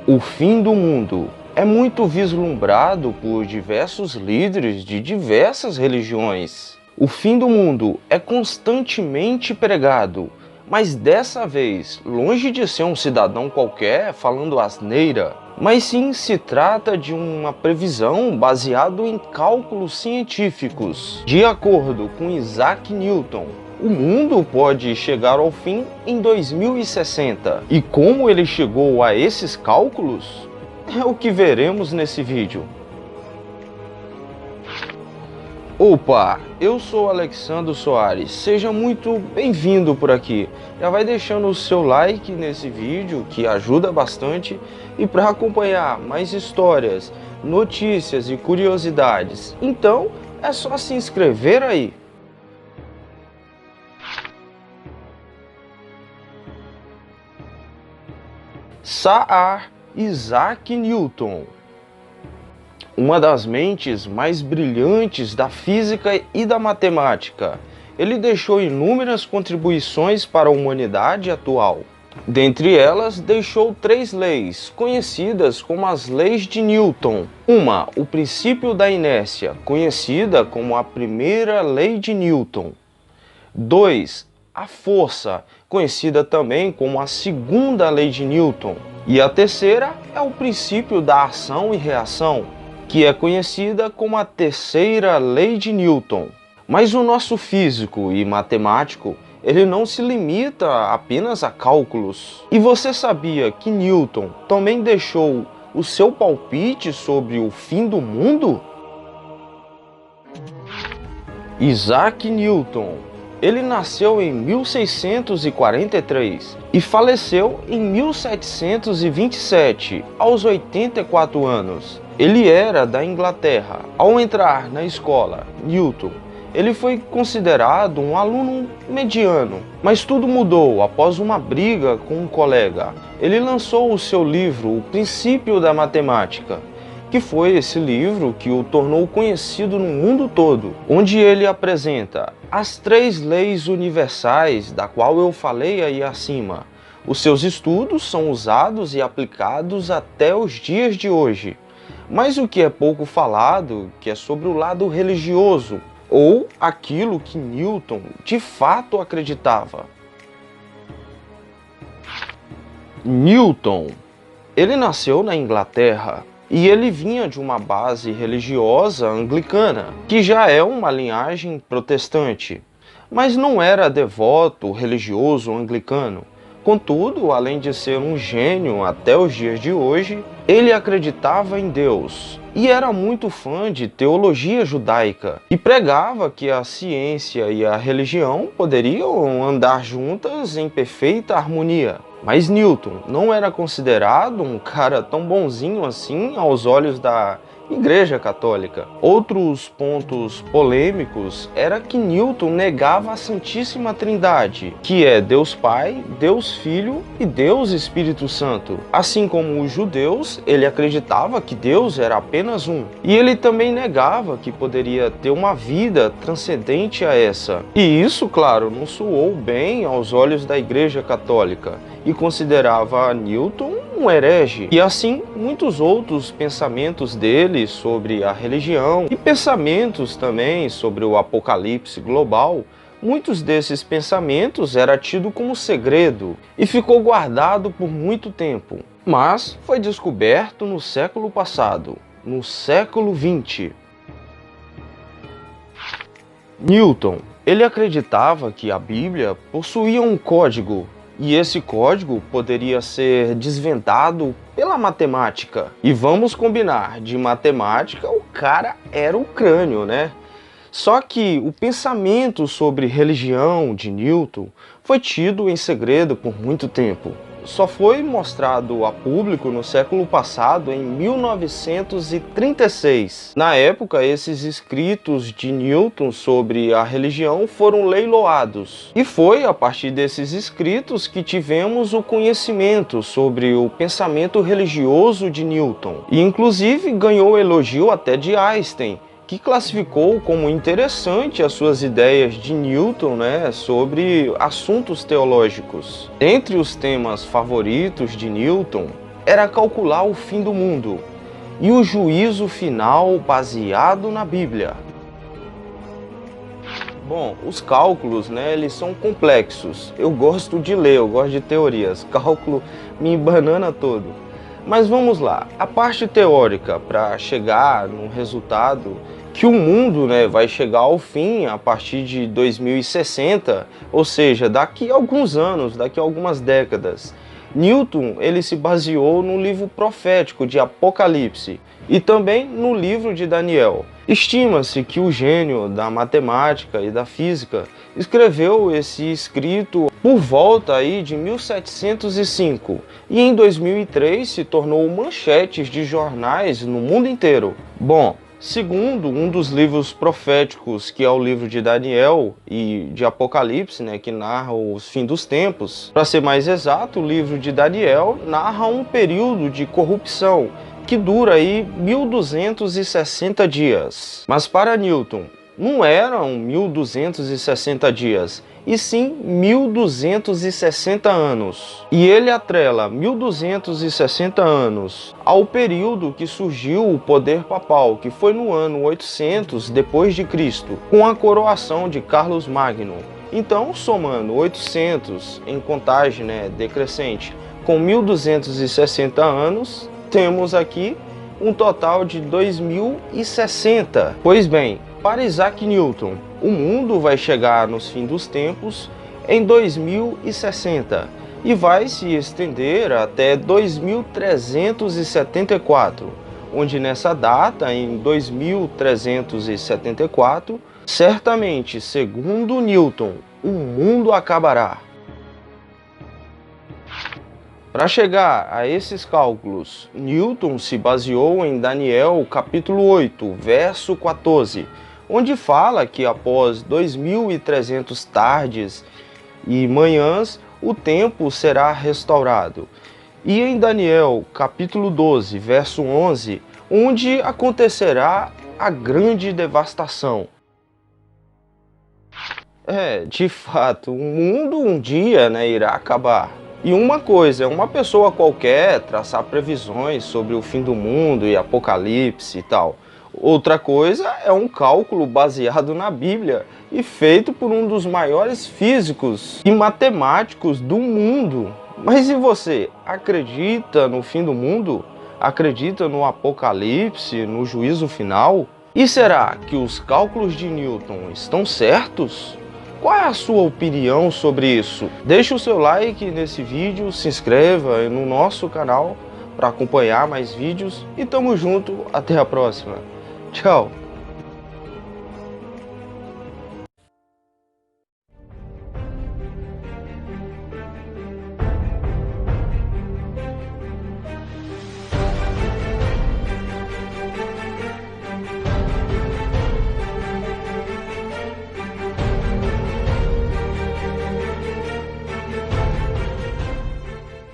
O fim do mundo é muito vislumbrado por diversos líderes de diversas religiões. O fim do mundo é constantemente pregado, mas dessa vez, longe de ser um cidadão qualquer falando asneira, mas sim se trata de uma previsão baseada em cálculos científicos. De acordo com Isaac Newton, o mundo pode chegar ao fim em 2060. E como ele chegou a esses cálculos? É o que veremos nesse vídeo. Opa, eu sou Alexandro Soares, seja muito bem-vindo por aqui. Já vai deixando o seu like nesse vídeo, que ajuda bastante, e para acompanhar mais histórias, notícias e curiosidades, então é só se inscrever aí. Sir Isaac Newton, uma das mentes mais brilhantes da física e da matemática. Ele deixou inúmeras contribuições para a humanidade atual. Dentre elas, deixou 3 leis, conhecidas como as leis de Newton. Uma, o princípio da inércia, conhecida como a primeira lei de Newton. 2, a força, conhecida também como a segunda lei de Newton. E a terceira é o princípio da ação e reação, que é conhecida como a terceira lei de Newton. Mas o nosso físico e matemático, ele não se limita apenas a cálculos. E você sabia que Newton também deixou o seu palpite sobre o fim do mundo? Isaac Newton, ele nasceu em 1643 e faleceu em 1727, aos 84 anos. Ele era da Inglaterra. Ao entrar na escola, Newton, ele foi considerado um aluno mediano, mas tudo mudou após uma briga com um colega. Ele lançou o seu livro O Princípio da Matemática, que foi esse livro que o tornou conhecido no mundo todo, onde ele apresenta as 3 leis universais da qual eu falei aí acima. Os seus estudos são usados e aplicados até os dias de hoje. Mas o que é pouco falado, que é sobre o lado religioso, ou aquilo que Newton de fato acreditava. Newton, ele nasceu na Inglaterra. E ele vinha de uma base religiosa anglicana, que já é uma linhagem protestante, mas não era devoto religioso anglicano. Contudo, além de ser um gênio até os dias de hoje, ele acreditava em Deus e era muito fã de teologia judaica e pregava que a ciência e a religião poderiam andar juntas em perfeita harmonia. Mas Newton não era considerado um cara tão bonzinho assim aos olhos da Igreja Católica. Outros pontos polêmicos era que Newton negava a Santíssima Trindade, que é Deus Pai, Deus Filho e Deus Espírito Santo. Assim como os judeus, ele acreditava que Deus era apenas um. E ele também negava que poderia ter uma vida transcendente a essa. E isso, claro, não soou bem aos olhos da Igreja Católica e considerava Newton um herege. E assim, muitos outros pensamentos dele sobre a religião e pensamentos também sobre o apocalipse global, muitos desses pensamentos era tido como segredo e ficou guardado por muito tempo. Mas foi descoberto no século passado, no século XX. Newton, ele acreditava que a Bíblia possuía um código, e esse código poderia ser desvendado pela matemática. E vamos combinar, de matemática o cara era o crânio, né? Só que o pensamento sobre religião de Newton foi tido em segredo por muito tempo. Só foi mostrado a público no século passado, em 1936. Na época, esses escritos de Newton sobre a religião foram leiloados. E foi a partir desses escritos que tivemos o conhecimento sobre o pensamento religioso de Newton. E inclusive ganhou elogio até de Einstein, que classificou como interessante as suas ideias de Newton, sobre assuntos teológicos. Entre os temas favoritos de Newton era calcular o fim do mundo e o juízo final baseado na Bíblia. Bom, os cálculos, né, eles são complexos. Eu gosto de ler, eu gosto de teorias. Cálculo me embanana todo. Mas vamos lá, a parte teórica para chegar no resultado que o mundo, né, vai chegar ao fim a partir de 2060, ou seja, daqui a alguns anos, daqui a algumas décadas. Newton, ele se baseou no livro profético de Apocalipse e também no livro de Daniel. Estima-se que o gênio da matemática e da física escreveu esse escrito por volta aí de 1705 e em 2003 se tornou manchetes de jornais no mundo inteiro. Bom, segundo um dos livros proféticos, que é o livro de Daniel e de Apocalipse, né, que narra os fins dos tempos, para ser mais exato, o livro de Daniel narra um período de corrupção que dura aí 1260 dias. Mas para Newton, não eram 1260 dias, e sim 1260 anos. E ele atrela 1260 anos ao período que surgiu o poder papal, que foi no ano 800 depois de Cristo, com a coroação de Carlos Magno. Então, somando 800 em contagem, né, decrescente, com 1260 anos, temos aqui um total de 2060. Pois bem, para Isaac Newton, o mundo vai chegar nos fins dos tempos em 2060 e vai se estender até 2374, onde nessa data, em 2374, certamente, segundo Newton, o mundo acabará. Para chegar a esses cálculos, Newton se baseou em Daniel capítulo 8, verso 14, onde fala que após 2300 tardes e manhãs, o tempo será restaurado. E em Daniel capítulo 12, verso 11, onde acontecerá a grande devastação. De fato, o mundo um dia, né, irá acabar. E uma coisa é uma pessoa qualquer traçar previsões sobre o fim do mundo e apocalipse e tal. Outra coisa é um cálculo baseado na Bíblia e feito por um dos maiores físicos e matemáticos do mundo. Mas e você, acredita no fim do mundo? Acredita no apocalipse, no juízo final? E será que os cálculos de Newton estão certos? Qual é a sua opinião sobre isso? Deixe o seu like nesse vídeo, se inscreva no nosso canal para acompanhar mais vídeos e tamo junto, até a próxima. Tchau!